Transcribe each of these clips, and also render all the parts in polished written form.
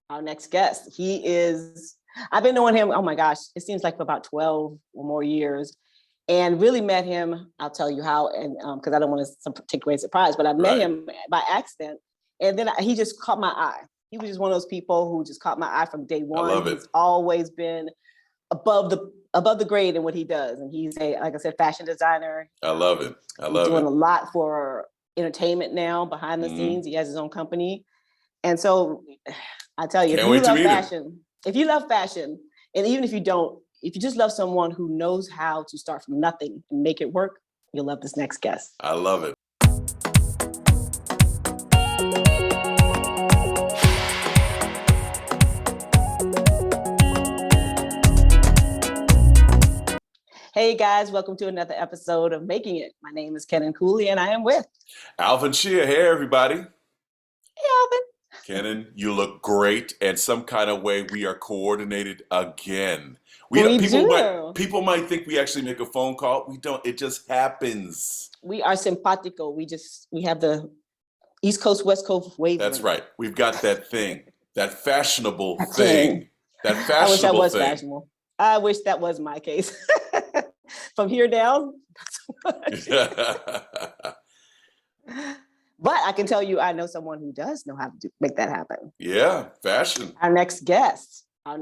our next guest. I've been knowing him, oh my gosh, it seems like for about 12 or more years. And really met him, I'll tell you how, and because I don't want to take away surprise, but I met him by accident. And then he just caught my eye. He was just one of those people who just caught my eye from day one. I love it. He's always been above the grade in what he does. And he's like I said, fashion designer. I love it. He's doing a lot for entertainment now, behind the scenes. He has his own company. And so I tell you, if you love fashion, and even if you don't, if you just love someone who knows how to start from nothing and make it work, you'll love this next guest. I love it. Hey guys, welcome to another episode of Making It. My name is Kenan Cooley and I am with Alvin Shea. Hey everybody. Hey Alvin. Kenan, you look great, and some kind of way we are coordinated again. People might think we actually make a phone call. We don't. It just happens. We are simpatico. We have the East Coast, West Coast wave. That's right. We've got that thing, that fashionable thing. That fashionable I wish that was thing. fashionable. I wish that was my case. From here down. But I can tell you, I know someone who does know how to make that happen. Yeah, fashion. Our next guest. I've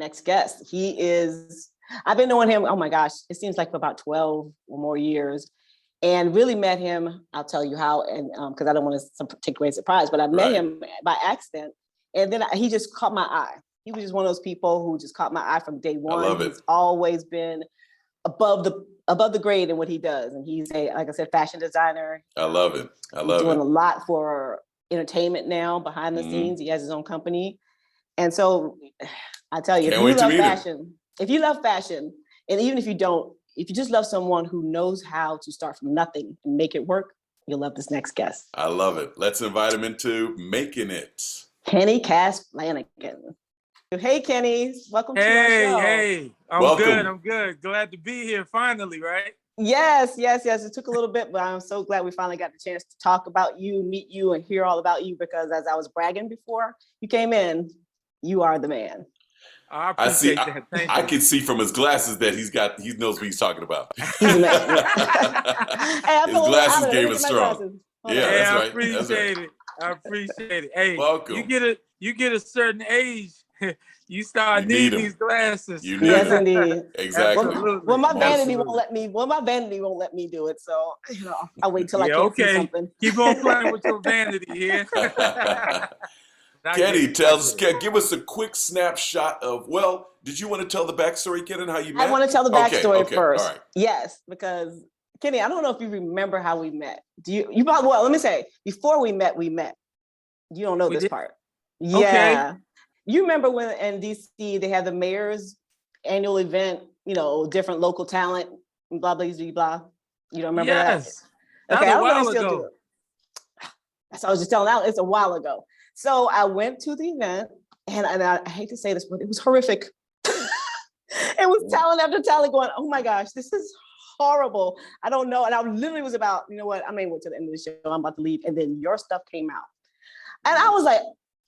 been knowing him, oh my gosh, it seems like for about 12 or more years. And really met him, I'll tell you how, and because I don't want to take away surprise, but I met him by accident. And then he just caught my eye. He was just one of those people who just caught my eye from day one. I love it. He's always been above the grade in what he does. And he's like I said, fashion designer. I love it. He's doing a lot for entertainment now, behind the scenes. He has his own company. And so I tell you, if you love fashion, and even if you don't, if you just love someone who knows how to start from nothing and make it work, you'll love this next guest. I love it. Let's invite him into Making It. Kenny Kas Flanagan. Hey, Kenny. Welcome to our show. Hey. I'm good. Glad to be here finally, right? Yes. It took a little bit, but I'm so glad we finally got the chance to talk about you, meet you, and hear all about you, because as I was bragging before you came in, you are the man. I appreciate that. Thank you. I can see from his glasses that he knows what he's talking about. He's the man. His glasses game is strong. Yeah, that's right. I appreciate it. Hey, welcome. You get a certain age, you start needing these glasses. Yes, indeed. Exactly. Well, my vanity won't let me. Do it. So I'll wait till I can't see something. Keep on playing with your vanity here. Kenny, give us a quick snapshot of. Well, did you want to tell the backstory, Kenny, how you met? I want to tell the backstory first. All right. Yes, because Kenny, I don't know if you remember how we met. Well, let me say, before we met. You don't know this part. Yeah. Okay. You remember when in DC they had the mayor's annual event, different local talent, blah, blah, blah, blah. You don't remember that? Okay, that was a while ago. That's what I was just telling out. It's a while ago. So I went to the event, and I hate to say this, but it was horrific. It was talent after talent going, oh my gosh, this is horrible. I don't know. And I literally was about, you know what, I may wait till the end of the show. I'm about to leave. And then your stuff came out. And I was like,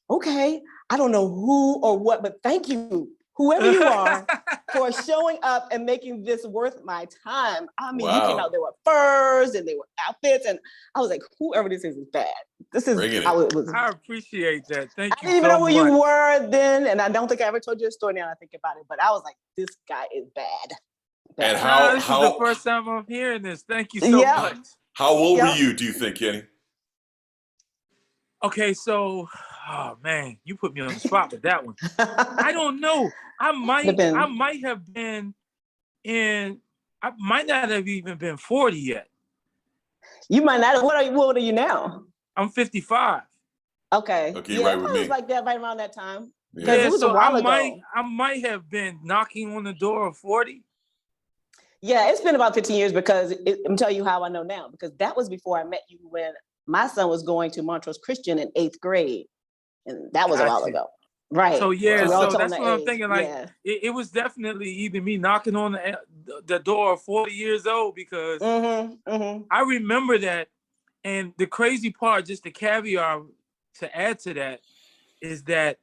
okay, I don't know who or what, but thank you, whoever you are, for showing up and making this worth my time. I mean, you came out, there were furs and there were outfits, and I was like, whoever this is bad. This is how it was. I appreciate that. Thank you. I didn't even know where you were then, and I don't think I ever told you a story now I think about it, but I was like, this guy is bad. And this is the first time I'm hearing this. Thank you so much. How old were you, do you think, Kenny? Okay, so, oh man, you put me on the spot with that one. I don't know. I might not have even been 40 yet. You might not. What are you now? I'm 55. Okay. Okay, right with me. It was like that right around that time. Yeah, it was a while ago. I might have been knocking on the door of 40. Yeah, it's been about 15 years because I'm telling you how I know now, because that was before I met you when my son was going to Montrose Christian in 8th grade. And that was a while ago. Right. So that's what I'm thinking. Like it was definitely either me knocking on the door of 40 years old, because I remember that. And the crazy part, just the caveat to add to that, is that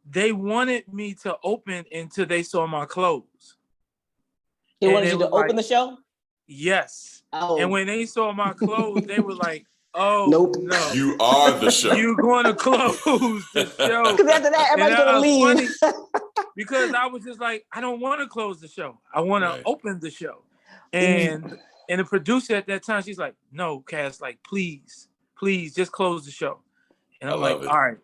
they wanted me to open until they saw my clothes. They wanted you to open the show? Yes. Oh. And when they saw my clothes, they were like, oh, nope. No. You are the show. You're going to close the show. Because after that, everybody's going to leave. Because I was just like, I don't want to close the show. I want to open the show. And the producer at that time, she's like, no, Kas, like, please, just close the show. And I'm like, all right.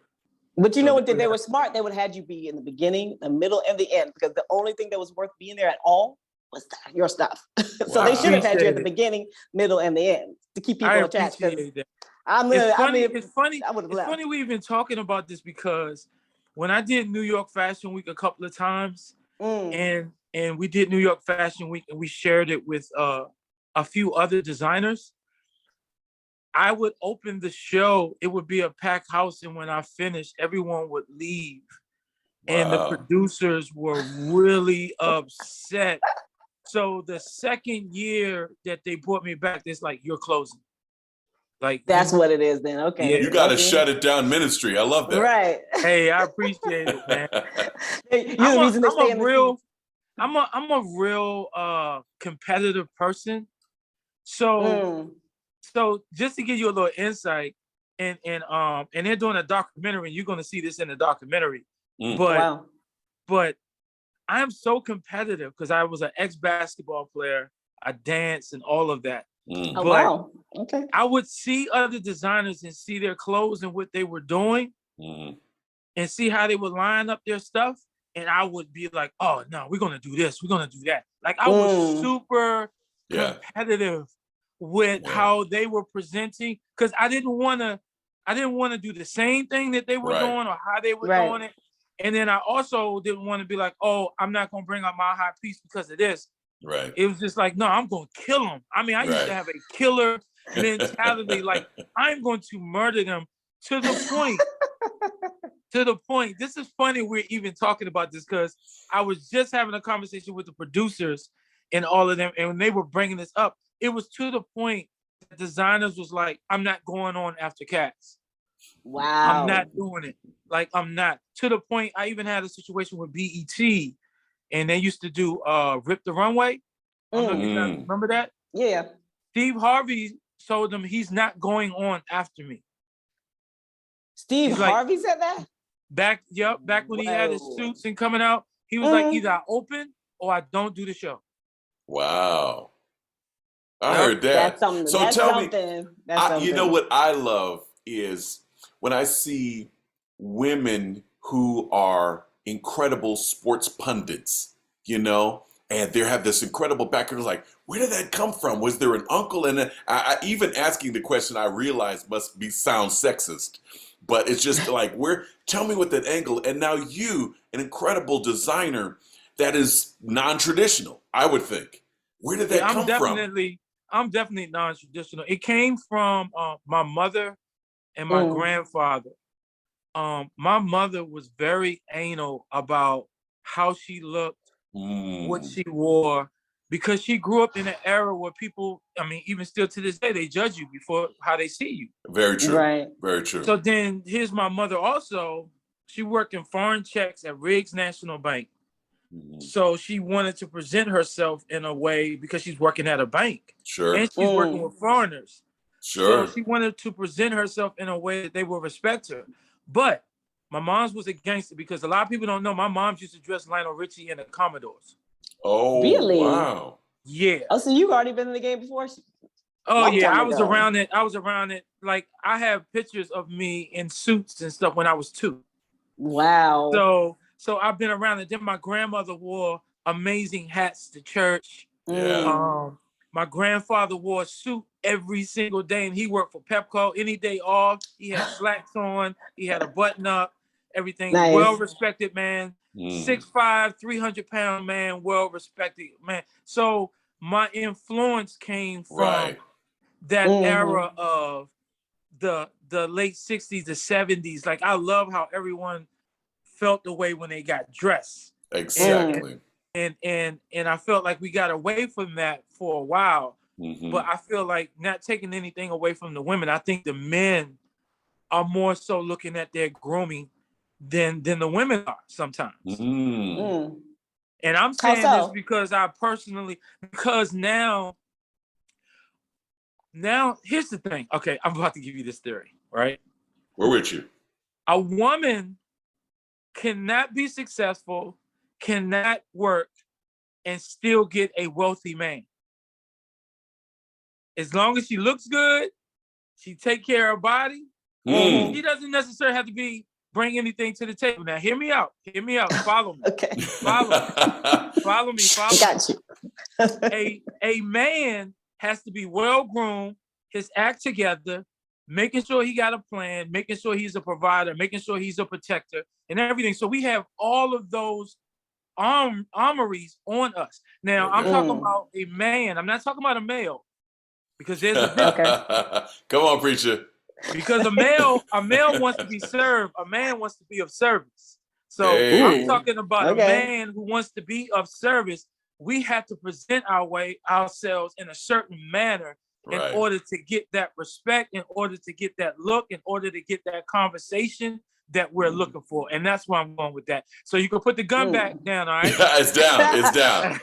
But you know what? They were smart. They would have had you be in the beginning, the middle, and the end, because the only thing that was worth being there at all was your stuff. So they should have had you at the beginning, middle, and the end to keep people attached. It's funny we've been talking about this because when I did New York Fashion Week a couple of times, and we did New York Fashion Week and we shared it with a few other designers, I would open the show, it would be a packed house, and when I finished, everyone would leave. Wow. And the producers were really upset. So the second year that they brought me back, it's like, you're closing. Like, that's what it is then. Okay. Yeah, you got to shut it down ministry. I love that. Right. Hey, I appreciate it, man. I'm a real competitive person. So just to give you a little insight, and they're doing a documentary, and you're going to see this in the documentary. But I'm so competitive because I was an ex-basketball player. I danced and all of that. Oh, wow. Okay. I would see other designers and see their clothes and what they were doing and see how they would line up their stuff. And I would be like, oh, no, we're going to do this. We're going to do that. Like, I was super competitive with how they were presenting, because I didn't want to do the same thing that they were doing or how they were doing it. And then I also didn't want to be like, oh, I'm not going to bring up my high piece because of this. Right. It was just like, no, I'm going to kill them. I mean, I used to have a killer mentality. Like, I'm going to murder them to the point. To the point. This is funny we're even talking about this, because I was just having a conversation with the producers and all of them. And when they were bringing this up, it was to the point that designers was like, I'm not going on after Kas. Wow. I'm not doing it. Like, I'm not. To the point, I even had a situation with BET, and they used to do Rip the Runway. I don't know if you guys remember that. Yeah. Steve Harvey told them he's not going on after me. Steve Harvey said that? Back when he had his suits and coming out, he was like, either I open or I don't do the show. Wow. I heard that. So tell me, you know what I love is when I see women who are incredible sports pundits, you know, and they have this incredible background. Like, where did that come from? Was there an uncle? And I even asking the question, I realize must sound sexist, but it's just like, tell me what that angle. And now you, an incredible designer that is non-traditional, I would think. Where did that come from? I'm definitely non-traditional. It came from my mother and my grandfather. My mother was very anal about how she looked, what she wore, because she grew up in an era where people, I mean, even still to this day, they judge you before how they see you. Very true. Right. Very true. So then here's my mother also. She worked in foreign checks at Riggs National Bank. So she wanted to present herself in a way because she's working at a bank. Sure. And she's working with foreigners. Sure. So she wanted to present herself in a way that they will respect her. But my mom's was a gangster, because a lot of people don't know my mom used to dress Lionel Richie and the Commodores. Oh, really? Wow. Yeah. Oh, so you've already been in the game before? Oh, yeah. I was around it. Like, I have pictures of me in suits and stuff when I was 2. Wow. So I've been around it. Then my grandmother wore amazing hats to church. Yeah. My grandfather wore a suit every single day, and he worked for Pepco. Any day off, he had slacks on. He had a button up, everything. Nice. Well-respected man. 6'5", 300-pound man, well-respected man. So my influence came from that era of the late 60s, the 70s. Like, I love how everyone felt the way when they got dressed. Exactly. And I felt like we got away from that for a while. But I feel like, not taking anything away from the women, I think the men are more so looking at their grooming than the women are sometimes. Mm. And I'm saying this because because now here's the thing. Okay, I'm about to give you this theory, right? We're with you. A woman cannot be successful, cannot work, and still get a wealthy man. As long as she looks good, she take care of her body. She doesn't necessarily have to bring anything to the table. Now, hear me out. Follow me. Okay. Follow me. Got you. A man has to be well-groomed, his act together, making sure he got a plan, making sure he's a provider, making sure he's a protector, and everything. So we have all of those armories on us. Now, I'm talking about a man. I'm not talking about a male, because there's a difference. Come on, preacher. Because a male wants to be served. A man wants to be of service. So I'm talking about a man who wants to be of service. We have to present ourselves in a certain manner in order to get that respect, in order to get that look, in order to get that conversation that we're looking for. And that's where I'm going with that. So you can put the gun back down, all right? It's down.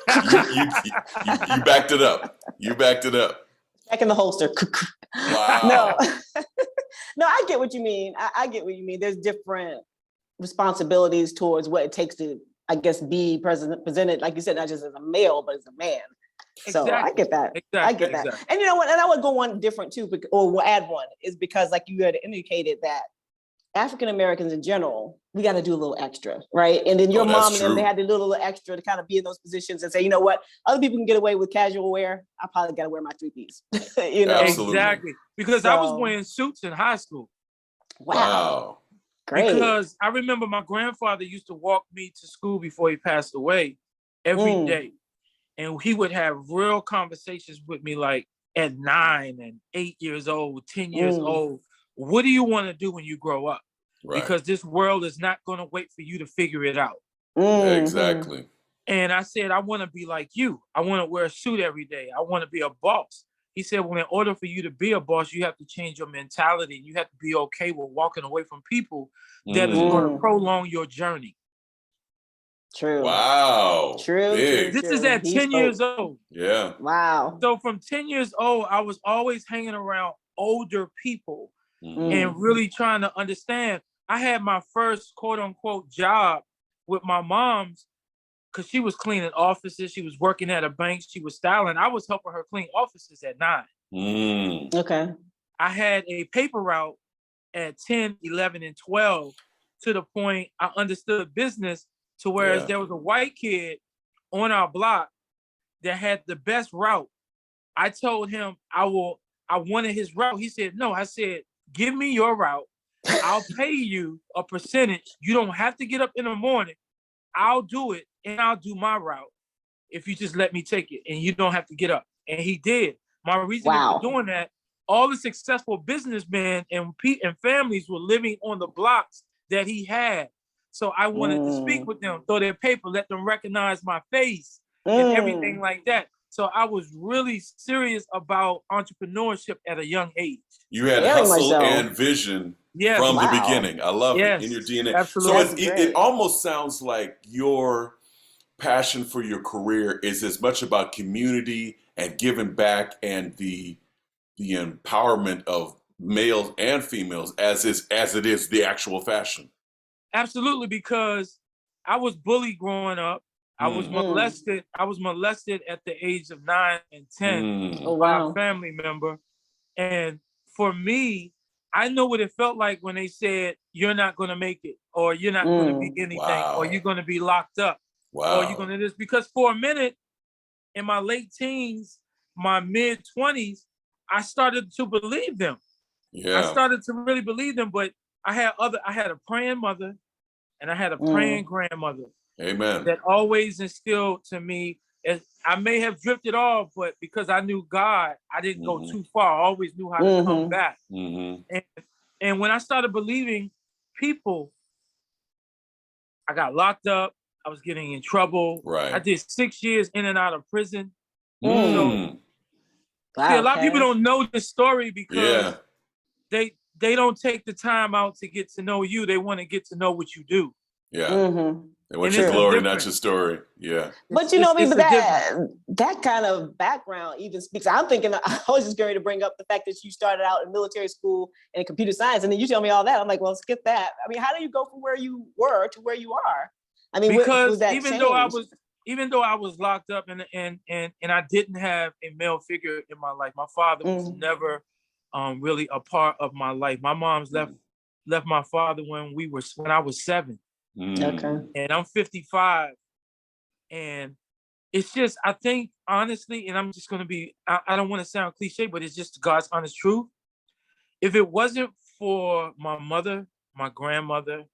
You backed it up. Back in the holster. Wow. No, I get what you mean. I get what you mean. There's different responsibilities towards what it takes to, I guess, be presented, like you said, not just as a male, but as a man. So I get that. I get that. And you know what? And I would go one different too, or we'll add one, is because like you had indicated that African Americans in general, we got to do a little extra, right? And then your mom and them, they had to do a little extra to kind of be in those positions and say, you know what, other people can get away with casual wear. I probably got to wear my 3-piece. You know, exactly, because I was wearing suits in high school. Wow. Great. Because I remember my grandfather used to walk me to school before he passed away every day. And he would have real conversations with me, like at 9 and 8 years old, 10 years old. What do you want to do when you grow up? Right. Because this world is not going to wait for you to figure it out. Exactly. And I said, I want to be like you. I want to wear a suit every day. I want to be a boss. He said, well, in order for you to be a boss, you have to change your mentality. You have to be okay with walking away from people that is going to prolong your journey. True. Wow. True. This is at 10 years old. Yeah. Wow. So from 10 years old, I was always hanging around older people and really trying to understand. I had my first quote unquote job with my mom's because she was cleaning offices. She was working at a bank. She was styling. I was helping her clean offices at 9. Okay. I had a paper route at 10, 11, and 12 to the point I understood business to whereas there was a white kid on our block that had the best route. I told him I wanted his route. He said, no. I said, give me your route. I'll pay you a percentage. You don't have to get up in the morning. I'll do it and I'll do my route if you just let me take it and you don't have to get up. And he did. My reason for doing that, all the successful businessmen and families were living on the blocks that he had. So I wanted to speak with them, throw their paper, let them recognize my face and everything like that. So I was really serious about entrepreneurship at a young age. You had hustle and vision from the beginning. I love it in your DNA. Absolutely. So it almost sounds like your passion for your career is as much about community and giving back and the empowerment of males and females as it is the actual fashion. Absolutely, because I was bullied growing up. I was molested. I was molested at the age of 9 and 10 by a family member. And for me, I know what it felt like when they said, you're not going to make it, or you're not going to be anything, or you're going to be locked up, or you're going to this. Because for a minute, in my late teens, my mid 20s, I started to believe them. I started to really believe them, but I had a praying mother and I had a praying grandmother. Amen. That always instilled to me, as I may have drifted off, but because I knew God, I didn't go too far. I always knew how to come back. And when I started believing people, I got locked up. I was getting in trouble. Right. I did 6 years in and out of prison. So, see, a lot of people don't know this story because they don't take the time out to get to know you. They want to get to know what you do. Yeah. Mm-hmm. And what's your glory, not your story. Yeah. But you know, but that kind of background even speaks. I'm thinking, I was just going to bring up the fact that you started out in military school and computer science, and then you tell me all that. I'm like, well, skip that. I mean, how do you go from where you were to where you are? I mean, because was that even though I was locked up and I didn't have a male figure in my life, my father was never really a part of my life. My mom's left my father when I was 7. Okay. And I'm 55. And it's just, I think, honestly, and I'm just going to be, I don't want to sound cliche, but it's just God's honest truth. If it wasn't for my mother, my grandmother,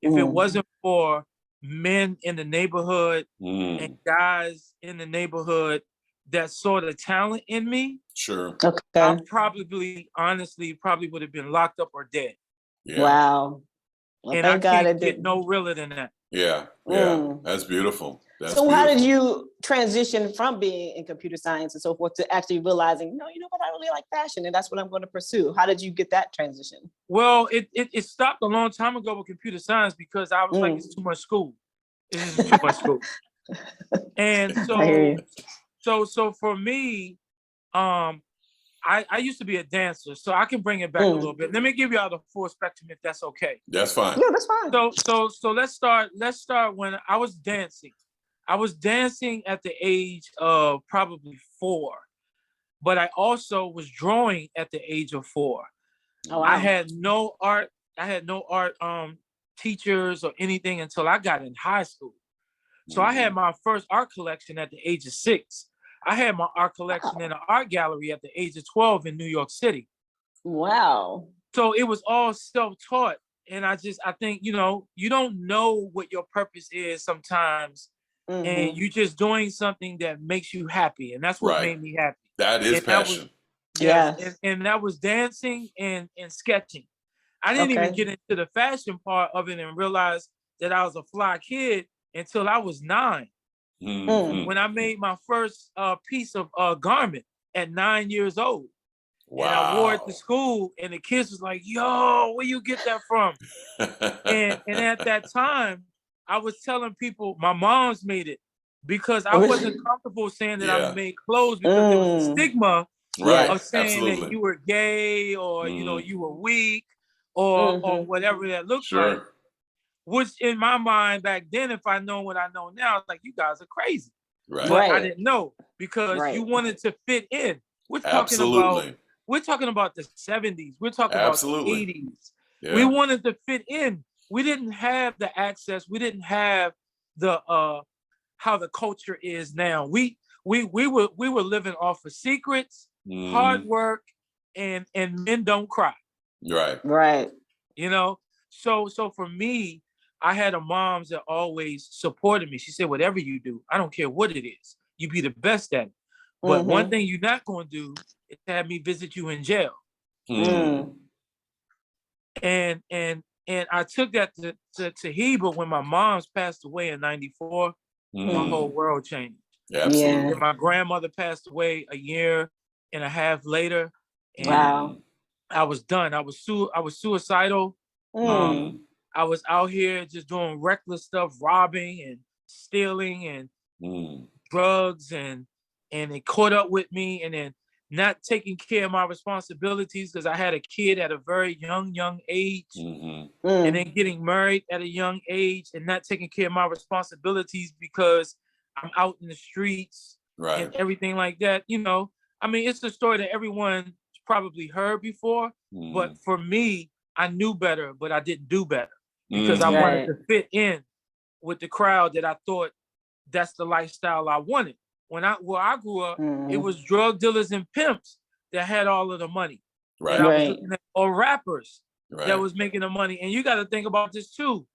if it wasn't for men in the neighborhood and guys in the neighborhood that saw the talent in me, sure, I honestly would have been locked up or dead. Yeah. Wow. Well, and I can't get no realer than that. Yeah, that's beautiful. So how did you transition from being in computer science and so forth to actually realizing, no, you know what, I really like fashion and that's what I'm going to pursue? How did you get that transition? Well, it stopped a long time ago with computer science because I was like, it's too much school. It's too much school. And so for me, I used to be a dancer, so I can bring it back a little bit. Let me give you all the full spectrum if that's okay. That's fine. Yeah, that's fine. So let's start when I was dancing. I was dancing at the age of probably 4, but I also was drawing at the age of 4. Oh, wow. I had no art teachers or anything until I got in high school. So I had my first art collection at the age of 6. I had my art collection in an art gallery at the age of 12 in New York City. Wow. So it was all self-taught. And I think, you don't know what your purpose is sometimes. And you're just doing something that makes you happy. And that's what made me happy. That is passion. And that was dancing and sketching. I didn't even get into the fashion part of it and realize that I was a fly kid until I was 9. When I made my first piece of garment at 9 years old. Wow. And I wore it to school and the kids was like, yo, where you get that from? and at that time, I was telling people my mom's made it because I wasn't comfortable saying that I made clothes because there was a stigma of saying that you were gay or, you were weak or whatever that looks like. Which in my mind back then, if I know what I know now, it's like, you guys are crazy. Right. But I didn't know because you wanted to fit in. We're talking about the 70s. We're talking about the 80s. Yeah. We wanted to fit in. We didn't have the access. We didn't have the how the culture is now. We were living off of secrets, hard work, and men don't cry. Right. So for me, I had a mom that always supported me. She said, whatever you do, I don't care what it is, you be the best at it. But one thing you're not going to do is have me visit you in jail. And I took that to heed, but when my mom's passed away in 94, my whole world changed. Yeah, absolutely. And my grandmother passed away a year and a half later. And wow. I was done. I was suicidal. I was out here just doing reckless stuff, robbing and stealing and drugs, and it caught up with me, and then not taking care of my responsibilities because I had a kid at a very young age, and then getting married at a young age and not taking care of my responsibilities because I'm out in the streets and everything like that. I mean, it's a story that everyone's probably heard before, but for me, I knew better, but I didn't do better because I wanted to fit in with the crowd that I thought that's the lifestyle I wanted. Where I grew up, it was drug dealers and pimps that had all of the money. And I was looking at all rappers that was making the money. And you got to think about this too.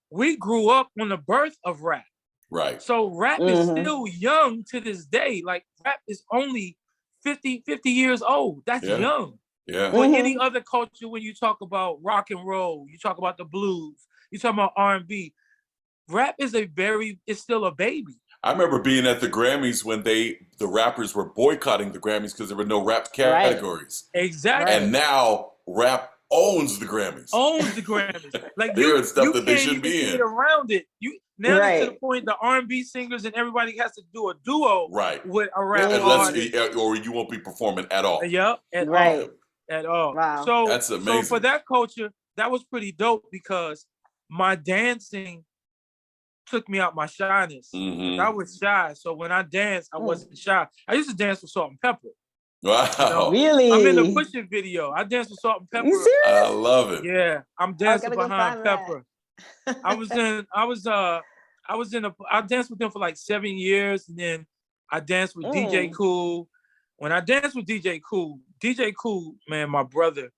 We grew up on the birth of rap. Right. So rap is still young to this day. Like rap is only 50 years old. That's young. Yeah. But any other culture, when you talk about rock and roll, you talk about the blues, you talk about R&B, rap is it's still a baby. I remember being at the Grammys when the rappers were boycotting the Grammys because there were no rap categories. Exactly. And now rap owns the Grammys. Like they're in stuff that they can't shouldn't even be in. get around it. It's to the point the R&B singers and everybody has to do a duo with a rap artist. Or you won't be performing at all. Yep, at all. Wow. So that's amazing. So for that culture, that was pretty dope because my dancing took me out my shyness. I was shy, so when I danced, I wasn't shy. I used to dance with Salt and Pepper. Wow. You know, really? I'm in the Push It video. I danced with Salt and Pepper. You serious? I love it. Yeah, I'm dancing behind Pepper. I danced with them for like 7 years, and then I danced with DJ Cool. When I danced with DJ Cool, man, my brother,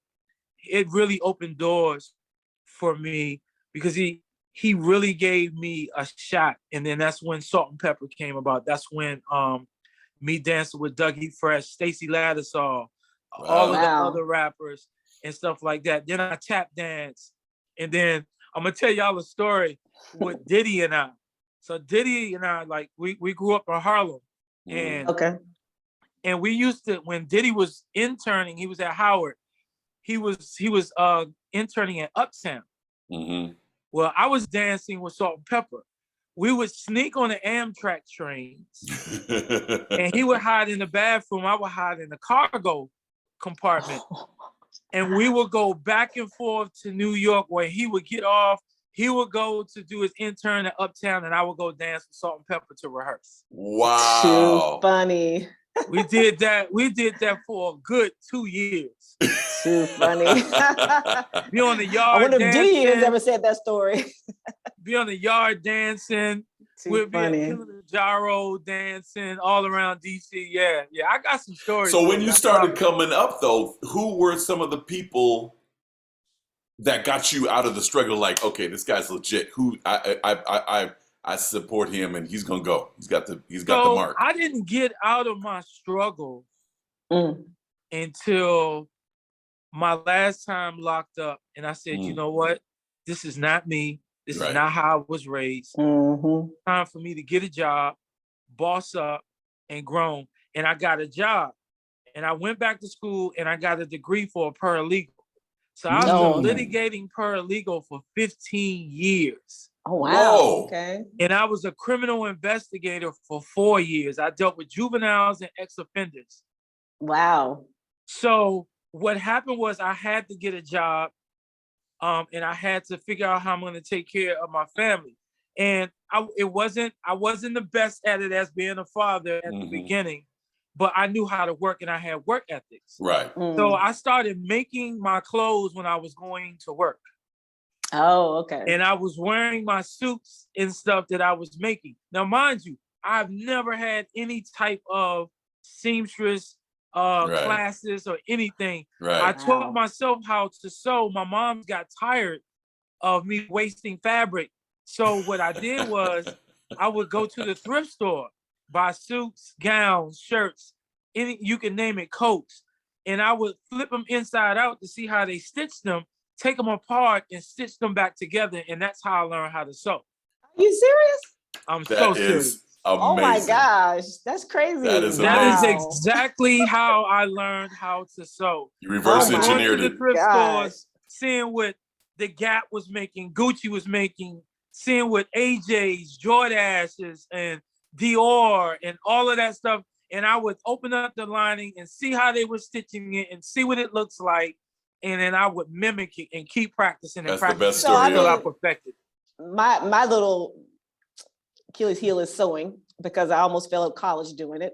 it really opened doors for me because he really gave me a shot. And then that's when Salt and Pepper came about. That's when me dancing with Dougie Fresh, Stacey Lattisaw, all of the other rappers and stuff like that. Then I tap danced. And then I'm gonna tell y'all a story with Diddy and I. So Diddy and I, like, we grew up in Harlem. And we used to, when Diddy was interning, he was at Howard. He was interning at Uptown. Well, I was dancing with Salt and Pepper. We would sneak on the Amtrak trains, and he would hide in the bathroom. I would hide in the cargo compartment, and we would go back and forth to New York, where he would get off. He would go to do his intern at Uptown, and I would go dance with Salt and Pepper to rehearse. Wow, too funny. We did that. We did that for a good 2 years. Too funny. Be on the yard. I wonder if Diddy has ever said that story. Be on the yard dancing. We'll be in the gyro dancing all around DC. Yeah. I got some stories. So when you started coming up, though, who were some of the people that got you out of the struggle? Like, okay, this guy's legit. Who I support him, and he's gonna go. He's got the mark. I didn't get out of my struggle until my last time locked up, and I said, you know what? This is not me. This is not how I was raised. Time for me to get a job, boss up, and grown. And I got a job, and I went back to school, and I got a degree for a paralegal. So I was a litigating paralegal for 15 years. Oh, wow. Whoa. Okay. And I was a criminal investigator for 4 years. I dealt with juveniles and ex-offenders. Wow. So what happened was I had to get a job, and I had to figure out how I'm going to take care of my family. And I wasn't the best at it as being a father at the beginning, but I knew how to work, and I had work ethics. Right. So I started making my clothes when I was going to work. Oh, okay. And I was wearing my suits and stuff that I was making. Now, mind you, I've never had any type of seamstress classes or anything. Right. I taught myself how to sew. My mom got tired of me wasting fabric. So what I did was I would go to the thrift store, buy suits, gowns, shirts, you can name it, coats. And I would flip them inside out to see how they stitched them, take them apart and stitch them back together. And that's how I learned how to sew. Are you serious? I'm so serious. Amazing. Oh my gosh, that's crazy. That is That is exactly how I learned how to sew. You reverse engineered it. The thrift stores, seeing what the Gap was making, Gucci was making, seeing what AJ's, Jordashes, and Dior, and all of that stuff. And I would open up the lining and see how they were stitching it and see what it looks like. And then I would mimic it and keep practicing and practicing the best story until I perfected. My little Achilles heel is sewing because I almost fell out of college doing it.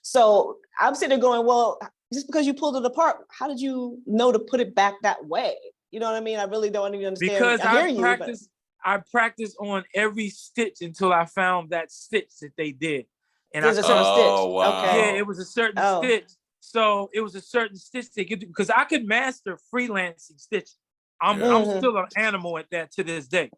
So I'm sitting there going, well, just because you pulled it apart, how did you know to put it back that way? You know what I mean? I really don't even understand. Because I practiced on every stitch until I found that stitch that they did. And there's a certain stitch. Wow. Okay. Yeah, it was a certain stitch. So it was a certain stitch they could do, because I could master freelancing stitching. I'm still an animal at that to this day.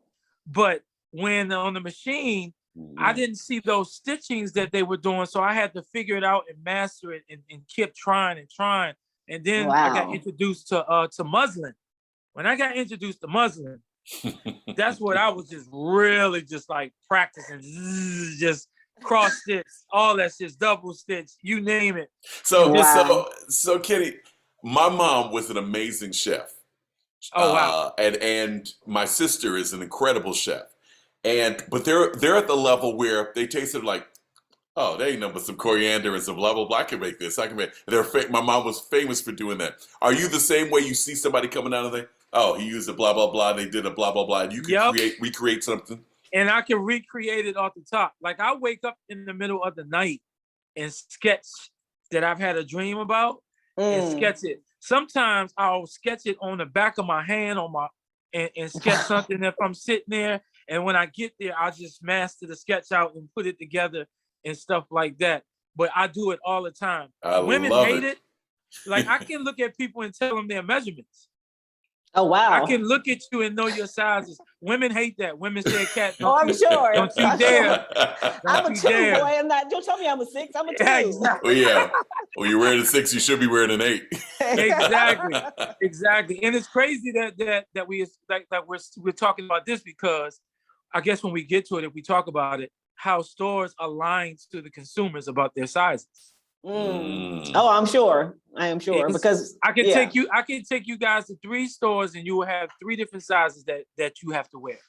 But when on the machine, I didn't see those stitchings that they were doing. So I had to figure it out and master it and kept trying and trying. And then I got introduced to muslin. When I got introduced to muslin, that's what I was just really just like practicing, just cross stitch, all that shit, double stitch, you name it. So Kenny, my mom was an amazing chef. Oh wow! And my sister is an incredible chef, but they're at the level where they taste it like, oh, they ain't nothing but some coriander and some blah blah blah. I can make this. I can make. My mom was famous for doing that. Are you the same way? You see somebody coming out of there? Oh, he used a blah blah blah. They did a blah blah blah. And you can recreate something. And I can recreate it off the top. Like I wake up in the middle of the night and sketch that I've had a dream about and sketch it. Sometimes I'll sketch it on the back of my hand and sketch something if I'm sitting there. And when I get there, I'll just master the sketch out and put it together and stuff like that. But I do it all the time. Women hate it. Like I can look at people and tell them their measurements. Oh, wow. I can look at you and know your sizes. Women hate that. Women say, "Cat, I'm sure. Don't you dare." I'm a 2, boy. Don't tell me I'm a 6. I'm a 2. Well, yeah. Well, you're wearing a 6. You should be wearing an 8. Exactly. And it's crazy that we're talking about this because I guess when we get to it, if we talk about it, how stores align to the consumers about their sizes. Oh, I'm sure. I am sure because I can take you guys to 3 stores and you will have 3 different sizes that you have to wear.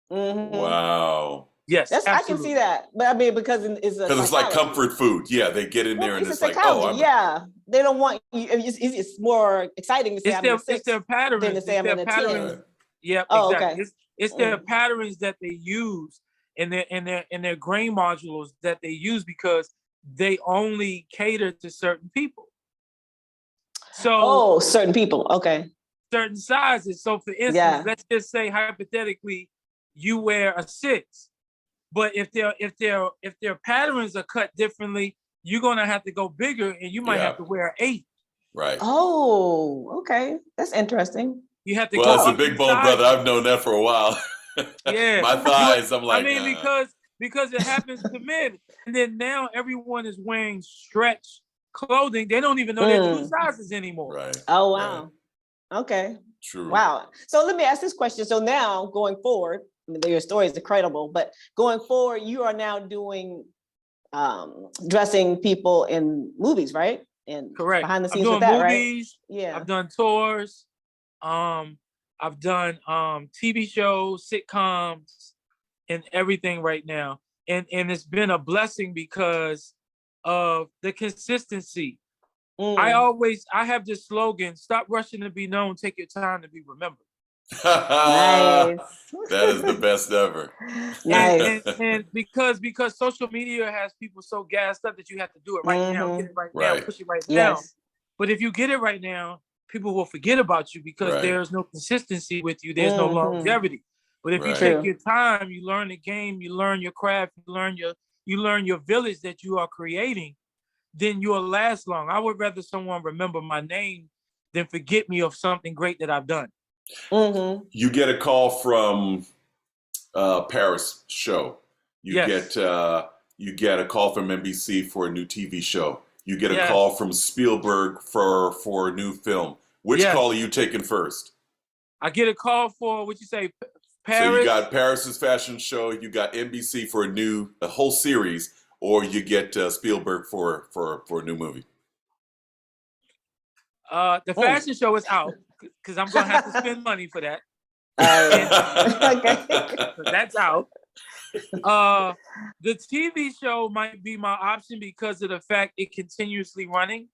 Wow. Yes, I can see that. But I mean, because it's like comfort food. Yeah, they get in there and it's like, they don't want you. It's more exciting to say it's their patterns than to say I'm in a 10. Yeah, exactly. Okay. It's their patterns that they use in their grain modules that they use because they only cater to certain people. So certain people. Okay. Certain sizes. So for instance, let's just say hypothetically, you wear a 6, but if their patterns are cut differently, you're gonna have to go bigger, and you might have to wear an 8. Right. Oh, okay, that's interesting. You have to. Well, as a big bone brother, I've known that for a while. Yeah. My thighs. I'm like. I mean, because it happens to men, and then now everyone is wearing stretch clothing. They don't even know their 2 sizes anymore. Right. Oh wow. Right. Okay. True. Wow. So let me ask this question. So now going forward, I mean, your story is incredible, but going forward, you are now doing dressing people in movies, right? And correct. Behind the scenes I'm doing with that, movies, right? Yeah. I've done tours. I've done TV shows, sitcoms, and everything right now. And it's been a blessing because of the consistency. I have this slogan: stop rushing to be known, take your time to be remembered. Nice. That is the best ever. Nice. And because social media has people so gassed up that you have to do it right now, get it right now, push it right now. But if you get it right now, people will forget about you because there's no consistency with you. There's no longevity. But if you take your time, you learn the game, you learn your craft, you learn your village that you are creating, then you'll last long. I would rather someone remember my name than forget me of something great that I've done. You get a call from Paris show. You get a call from NBC for a new TV show. You get a call from Spielberg for a new film. Which call are you taking first? I get a call for what you say, Paris. So you got Paris's fashion show. You got NBC for a whole series, or you get Spielberg for a new movie. The fashion show is out because I'm gonna have to spend money for that. So that's out. The TV show might be my option because of the fact it continuously running.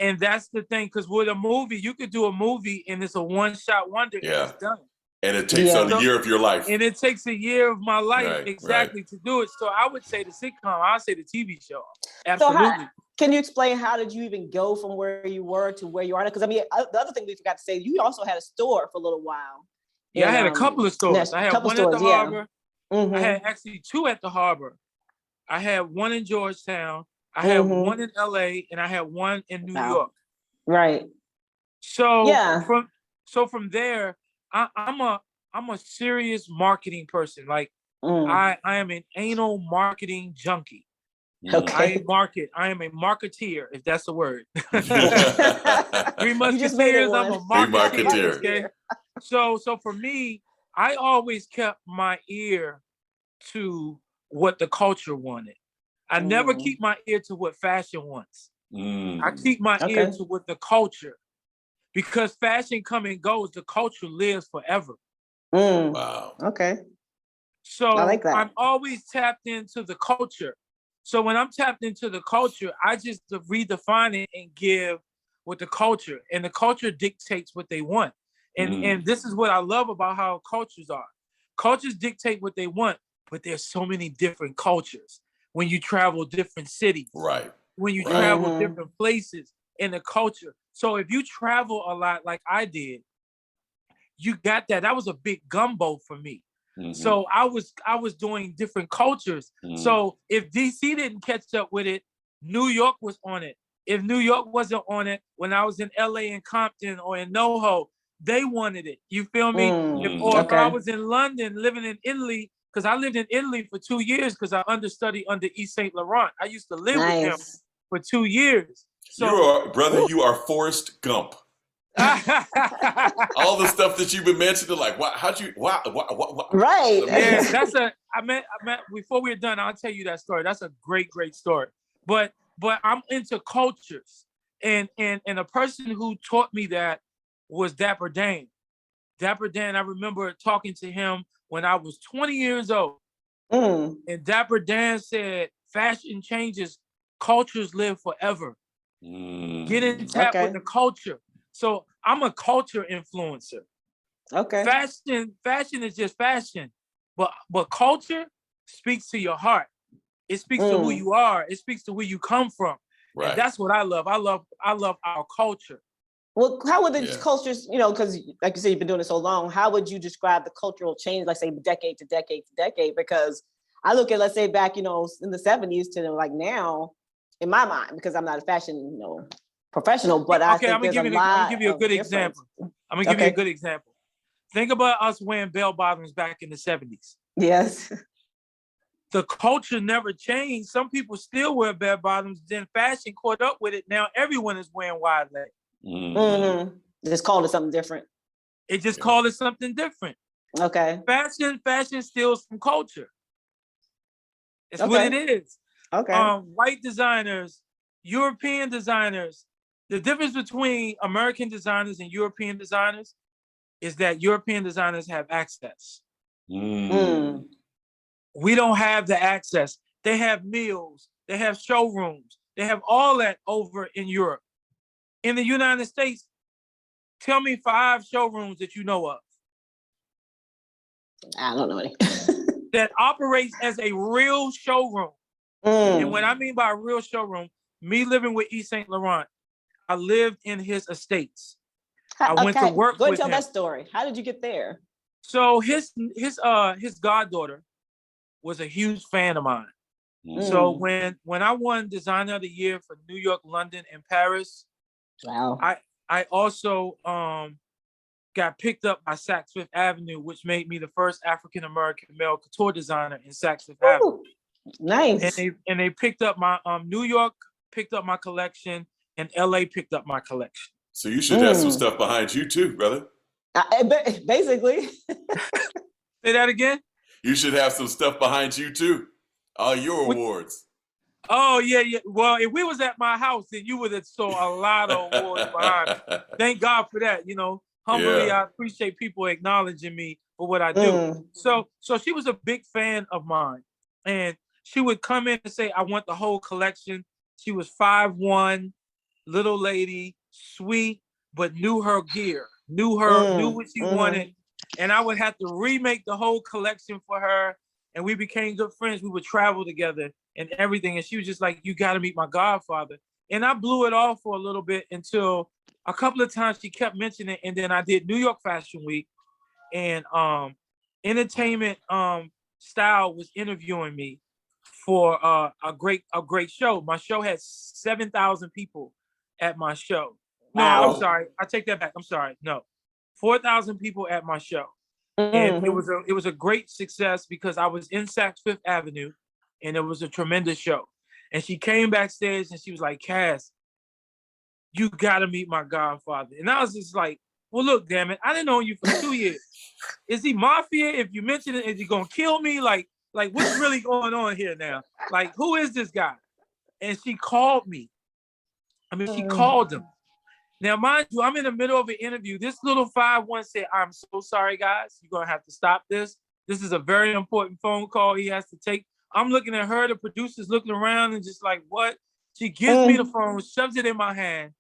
And that's the thing, because with a movie, you could do a movie and it's a one-shot wonder and it's done. And it takes a year of your life. And it takes a year of my life to do it. So I would say the sitcom, I'll say the TV show. Absolutely. So can you explain how did you even go from where you were to where you are now? Because I mean, the other thing we forgot to say, you also had a store for a little while. Yeah, I had a couple of stores. I had one at the Harbor. I had actually 2 at the Harbor. I had one in Georgetown. I had one in LA, and I had one in New York. Right. So from there, I'm a serious marketing person. Like I am an anal marketing junkie. Okay. I am a marketeer, if that's a word. 3 Musketeers, I'm a marketeer. Okay. So for me, I always kept my ear to what the culture wanted. I never keep my ear to what fashion wants. I keep my ear to what the culture. because fashion come and goes, the culture lives forever. Wow. Okay. So I like that. I'm always tapped into the culture. So when I'm tapped into the culture, I just redefine it and give with the culture, and the culture dictates what they want. And this is what I love about how cultures are. Cultures dictate what they want, but there's so many different cultures. When you travel different cities, right? When you travel different places in the culture. So if you travel a lot like I did, you got that. That was a big gumbo for me. So I was doing different cultures. So if DC didn't catch up with it, New York was on it. If New York wasn't on it, when I was in LA and Compton or in NoHo, they wanted it. You feel me? If I was in London living in Italy, because I lived in Italy for 2 years because I understudied under Yves Saint Laurent. I used to live with him for 2 years. So you are Forrest Gump. All the stuff that you've been mentioning, like, right? Yeah, I meant before we're done, I'll tell you that story. That's a great story. But I'm into cultures, and a person who taught me that was Dapper Dan. Dapper Dan, I remember talking to him when I was 20 years old, and Dapper Dan said, "Fashion changes, cultures live forever. Get in tap with the culture." So I'm a culture influencer. Okay. Fashion is just fashion, but culture speaks to your heart. It speaks to who you are. It speaks to where you come from. Right. And that's what I love. I love our culture. Well, how would the cultures, because like you said, you've been doing it so long, how would you describe the cultural change, like say decade to decade to decade? Because I look at, let's say back, in the 70s to like now, in my mind, because I'm not a fashion, professional, but I think there's a lot. I'm gonna give you a good example. I'm gonna give you a good example. Think about us wearing bell bottoms back in the 70s. Yes. The culture never changed. Some people still wear bell bottoms. Then fashion caught up with it. Now everyone is wearing wide leg. Just called it something different. It just called it something different. Okay. Fashion steals from culture. It's what it is. Okay. White designers, European designers. The difference between American designers and European designers is that European designers have access. We don't have the access. They have meals. They have showrooms. They have all that over in Europe. In the United States, tell me 5 showrooms that you know of. I don't know any. That operates as a real showroom. And what I mean by a real showroom, me living with Yves Saint Laurent, I lived in his estates. I went to work with him. Go tell that story. How did you get there? So his goddaughter was a huge fan of mine. So when I won Designer of the Year for New York, London, and Paris, wow, I also got picked up by Saks Fifth Avenue, which made me the first African American male couture designer in Saks Fifth Avenue. Nice. And they picked up my New York picked up my collection, and LA picked up my collection. So you should have some stuff behind you too, brother. Basically. Say that again? You should have some stuff behind you too. All your awards. Oh, yeah. Well, if we was at my house, then you would have saw a lot of awards behind me. Thank God for that. Humbly, I appreciate people acknowledging me for what I do. So she was a big fan of mine. And she would come in and say, I want the whole collection. She was 5'1", little lady, sweet, but knew her gear, knew what she wanted. And I would have to remake the whole collection for her. And we became good friends. We would travel together and everything. And she was just like, you got to meet my godfather. And I blew it off for a little bit until a couple of times she kept mentioning it. And then I did New York Fashion Week, and Entertainment Style was interviewing me for a great show. My show had 7,000 people at my show. No, wow. I'm sorry. I take that back. I'm sorry. No, 4,000 people at my show. And it was a great success because I was in Saks Fifth Avenue, and it was a tremendous show. And she came backstage and she was like, Kas, you got to meet my godfather. And I was just like, well, look, damn it, I didn't know you for 2 years. Is he mafia? If you mention it, is he gonna kill me? Like what's really going on here now? Like, who is this guy? And she called me. She called him. Now, mind you, I'm in the middle of an interview. This little 5'1" said, "I'm so sorry, guys. You're going to have to stop this. This is a very important phone call he has to take." I'm looking at her, the producer's looking around and just like, what? She gives me the phone, shoves it in my hand.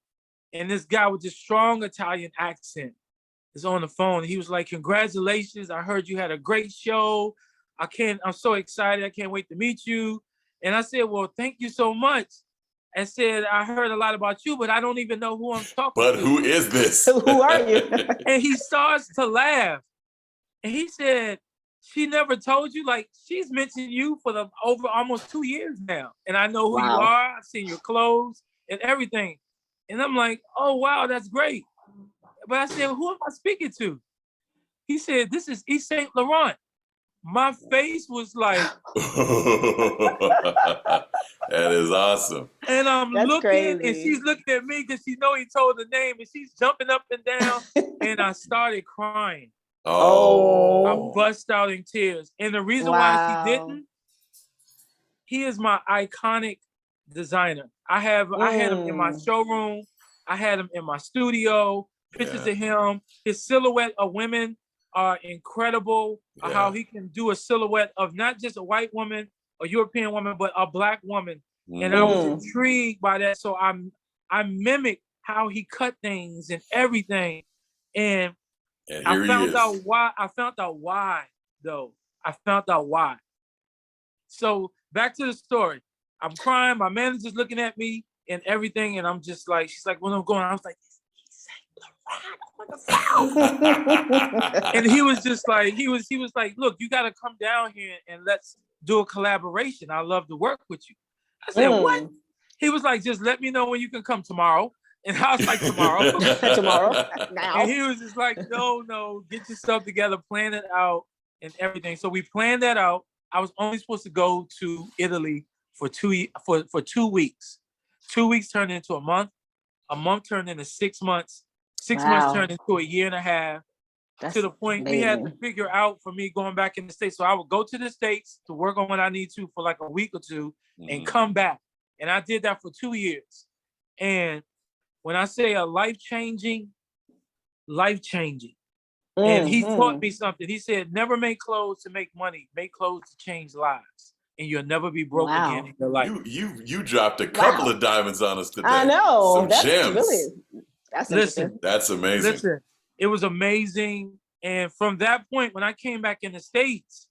And this guy with this strong Italian accent is on the phone. He was like, "Congratulations. I heard you had a great show. I'm so excited. I can't wait to meet you." And I said, "Well, thank you so much." And said, "I heard a lot about you, but I don't even know who I'm talking to. But who is this? Who are you?" And he starts to laugh. And he said, "She never told you? Like, she's mentioned you for over almost 2 years now. And I know who you are. I've seen your clothes and everything." And I'm like, "Oh, wow, that's great." But I said, "Who am I speaking to?" He said, "This is Yves Saint Laurent." My face was like, that is awesome. And I'm looking, crazy. And she's looking at me because she know he told the name, and she's jumping up and down. And I started crying. Oh. I bust out in tears. And the reason why she didn't, he is my iconic designer. I had him in my showroom. I had him in my studio. Pictures of him. His silhouette of women are incredible. How he can do a silhouette of not just a white woman, a European woman, but a Black woman. And I was intrigued by that. So I mimicked how he cut things and everything. And I found out why. I found out why, though. I found out why. So back to the story. I'm crying. My manager's looking at me and everything. And I'm just like, she's like, "When I'm going," I was like, and he was just like, he was like, "Look, you got to come down here and let's do a collaboration. I love to work with you." I said, "What?" He was like, "Just let me know when you can come tomorrow." And I was like, "Tomorrow?" Tomorrow? Now? And he was just like, no, get yourself together, plan it out and everything. So we planned that out. I was only supposed to go to Italy for 2 weeks. 2 weeks turned into a month. A month turned into 6 months. 6 months turned into a year and a half. That's to the point amazing. We had to figure out for me going back in the States. So I would go to the States to work on what I need to for like a week or two and come back. And I did that for 2 years. And when I say a life-changing. And he taught me something. He said, "Never make clothes to make money. Make clothes to change lives. And you'll never be broke again in your life." You dropped a couple of diamonds on us today. I know. Some gems. That's amazing. Listen, it was amazing. And from that point, when I came back in the States,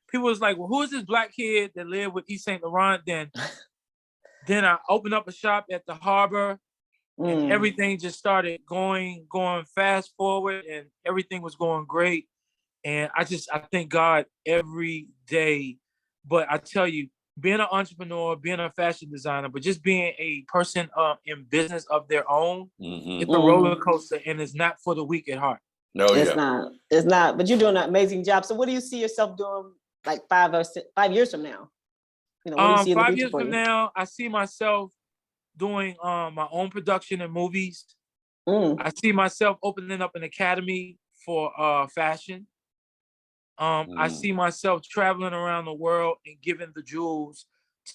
people was like, "Well, who is this Black kid that lived with Yves Saint Laurent?" Then I opened up a shop at the harbor. And everything just started going fast forward, and everything was going great. And I thank God every day. But I tell you, being an entrepreneur, being a fashion designer, but just being a person in business of their own, it's a roller coaster, and it's not for the weak at heart. No, it's not. It's not. But you're doing an amazing job. So what do you see yourself doing like 5 years from now? You know, what do you see 5 years from now, I see myself doing my own production in movies. I see myself opening up an academy for fashion. I see myself traveling around the world and giving the jewels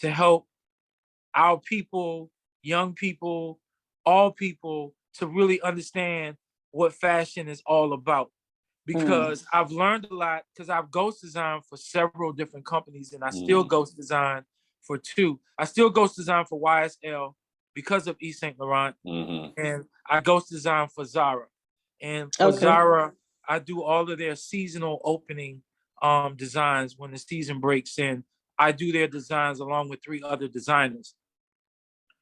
to help our people, young people, all people to really understand what fashion is all about. Because I've learned a lot, because I've ghost designed for several different companies, and I still ghost design for 2. I still ghost design for YSL because of Yves Saint Laurent, and I ghost design for Zara. And for Zara, I do all of their seasonal opening designs when the season breaks in. I do their designs along with 3 other designers.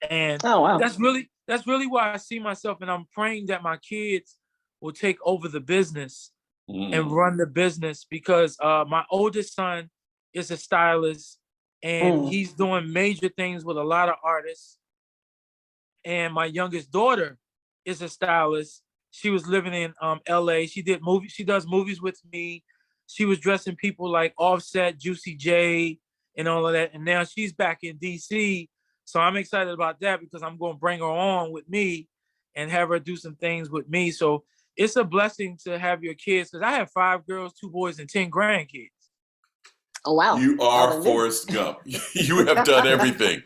And that's really why I see myself, and I'm praying that my kids will take over the business and run the business, because my oldest son is a stylist, and he's doing major things with a lot of artists. And my youngest daughter is a stylist. She was living in LA. She does movies with me. She was dressing people like Offset, Juicy J, and all of that. And now she's back in DC. So I'm excited about that, because I'm going to bring her on with me and have her do some things with me. So it's a blessing to have your kids, because I have 5 girls, 2 boys, and 10 grandkids. Oh, wow. You are Forrest Gump. You have done everything.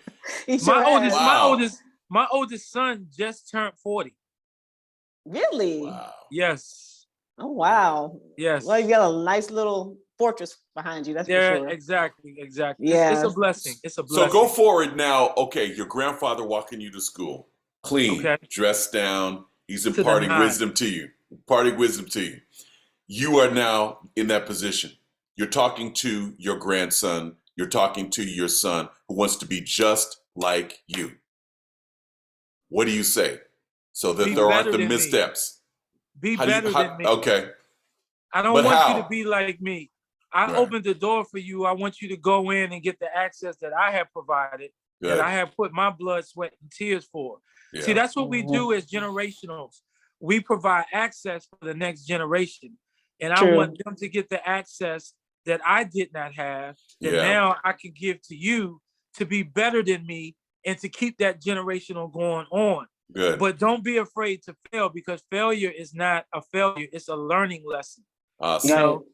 My oldest son just turned 40. Really? Wow. Yes. Oh, wow. Yes. Well, you got a nice little fortress behind you. That's for sure. Exactly. Yeah. It's a blessing. It's a blessing. So go forward now. Okay, your grandfather walking you to school, clean, dressed down. He's imparting wisdom to you. You are now in that position. You're talking to your grandson. You're talking to your son who wants to be just like you. What do you say? So that there aren't the missteps. Be better than me. Okay. I don't want you to be like me. I opened the door for you. I want you to go in and get the access that I have provided, that I have put my blood, sweat, and tears for. Yeah. See, that's what we do as generationals. We provide access for the next generation. And I want them to get the access that I did not have, that now I can give to you to be better than me and to keep that generational going on. Good. But don't be afraid to fail, because failure is not a failure. It's a learning lesson. Awesome. You know?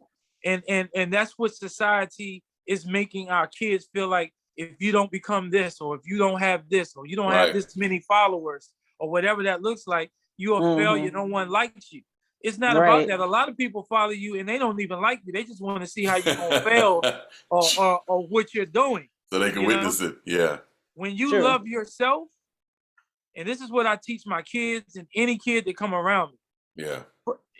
And that's what society is making our kids feel like. If you don't become this, or if you don't have this, or you don't have this many followers, or whatever that looks like, you're a failure. No one likes you. It's not about that. A lot of people follow you and they don't even like you. They just want to see how you're going to fail or what you're doing. So they can witness it. Yeah. When you love yourself, and this is what I teach my kids and any kid that come around me. Yeah.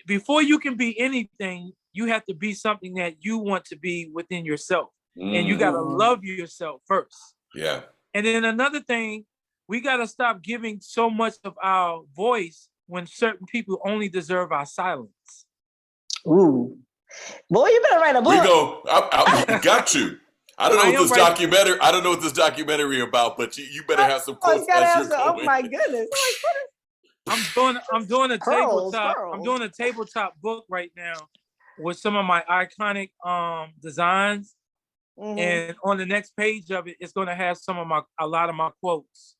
Before you can be anything, you have to be something that you want to be within yourself. And you got to love yourself first. Yeah. And then another thing, we got to stop giving so much of our voice when certain people only deserve our silence. Ooh. Boy, you better write a book. We go. I got you. I don't know what this documentary. I don't know what this documentary about, but you better have some quotes. Oh my goodness! I'm doing a tabletop. I'm doing a tabletop book right now with some of my iconic designs, and on the next page of it, it's going to have a lot of my quotes.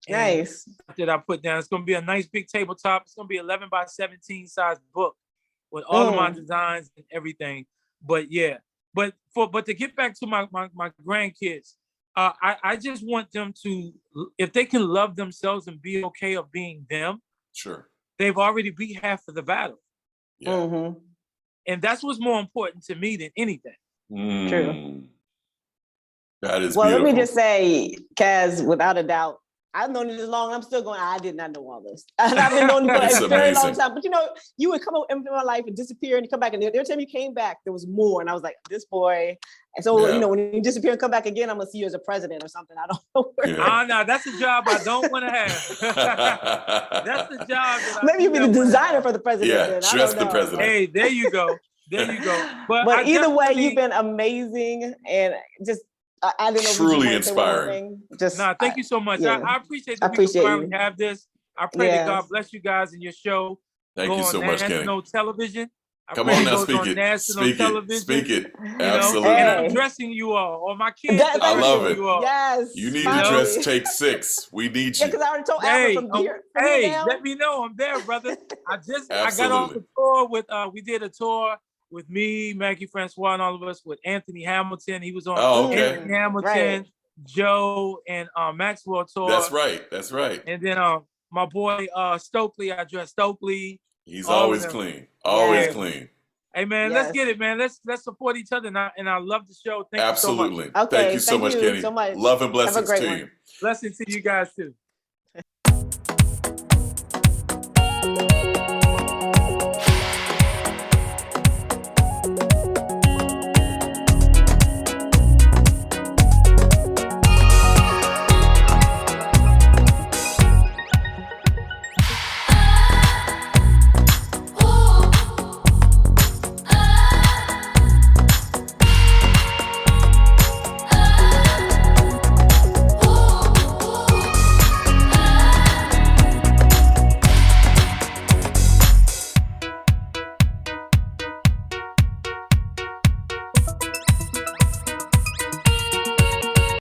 Nice. That I put down. It's going to be a nice big tabletop. It's going to be 11 by 17 size book with all of my designs and everything. But yeah. But to get back to my grandkids, I just want them to, if they can love themselves and be okay of being them, they've already beat half of the battle. Yeah. And that's what's more important to me than anything. True. That is well, beautiful. Let me just say, Kaz, without a doubt, I've known you this long, and I'm still going, I did not know all this. And I've been knowing you for a very long time. But you would come up into my life and disappear and you come back. And every time you came back, there was more. And I was like, this boy. And so, when you disappear and come back again, I'm going to see you as a president or something. I don't know. No, that's a job I don't want to have. That's the job that maybe you'll be the designer for the president. Yeah, dress the president. Hey, there you go. But either way, you've been amazing. And just, I didn't know truly inspiring. Thank you so much. I appreciate that we finally have this. I pray that God bless you guys and your show. Thank you so much, Kenny. National television. Come on now, speak it. Speak it. Absolutely. And I'm dressing you all, or my kids. I love it. Yes. You need to dress take 6. We need you. Yeah, because I already told Albert from here. Let me know. I'm there, brother. I got off the tour with. We did a tour with me, Maggie Francois, and all of us, with Anthony Hamilton. He was on Anthony Hamilton, Joe, and Maxwell tour. That's right. And then my boy Stokely, I dressed Stokely. He's always clean. Always clean. Hey man, let's get it, man. Let's support each other, and I love the show. Thank you so much. Okay, thank you so much, Kenny. Love and blessings to you. Blessings to you guys too.